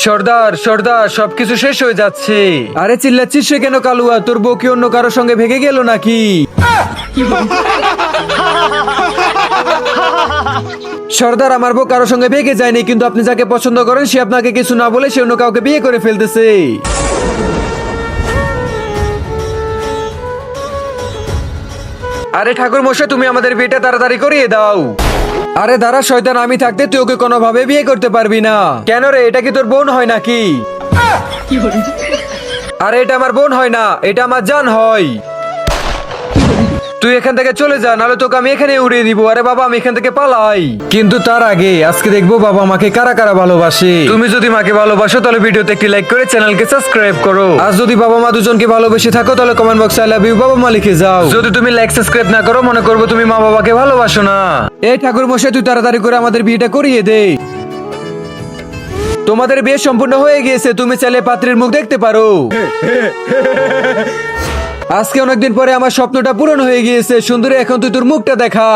সর্দার সর্দার সবকিছু শেষ হয়ে যাচ্ছে। আরে চিল্লাচ্ছিস সে কেন কালুয়া? তোর বউ কি অন্য কারোর সঙ্গে ভেগে গেল নাকি? সর্দার আমার বউ কারোর সঙ্গে ভেগে যায়নি, কিন্তু আপনি যাকে পছন্দ করেন সে আপনাকে কিছু না বলে সে অন্য কাউকে বিয়ে করে ফেলতেছে। আরে ঠাকুর মশাই, তুমি আমাদের বিয়েটা তাড়াতাড়ি করিয়ে দাও। আরে দাঁড়া শয়তান, আমি থাকতে তুই ওকে কোনোভাবে বিয়ে করতে পারবি না। কেন রে, এটা কি তোর বোন হয় নাকি? আরে এটা আমার বোন হয় না, এটা আমার জান হয়। তুই এখান থেকে চলে যা, নাহলে তোকে আমি এখানে উড়িয়ে দিব। আরে বাবা, আমি এখান থেকে পালাই। কিন্তু তার আগে আজকে দেখবো বাবা মাকে কারা কারা ভালোবাসে। তুমি যদি মাকে ভালোবাসো তাহলে ভিডিওতে একটি লাইক করে চ্যানেলকে সাবস্ক্রাইব করো। আর যদি বাবা মা দুজনকে ভালোবেসে থাকো তাহলে কমেন্ট বক্সে আই লাভ ইউ বাবা মা লিখে যাও। যদি তুমি লাইক সাবস্ক্রাইব না করো মনে করবো তুমি মা বাবাকে ভালোবাসো না। এই ঠাকুর মশাই, তুই তাড়াতাড়ি করে আমাদের বিয়েটা করিয়ে দে। তোমাদের বিয়ে সম্পূর্ণ হয়ে গিয়েছে, তুমি চাইলে পাত্রীর মুখ দেখতে পারো। আজকে অনেকদিন পরে আমার স্বপ্নটা পূরণ হয়ে গিয়েছে। সুন্দরী, এখন তুই তোর মুখটা দেখা।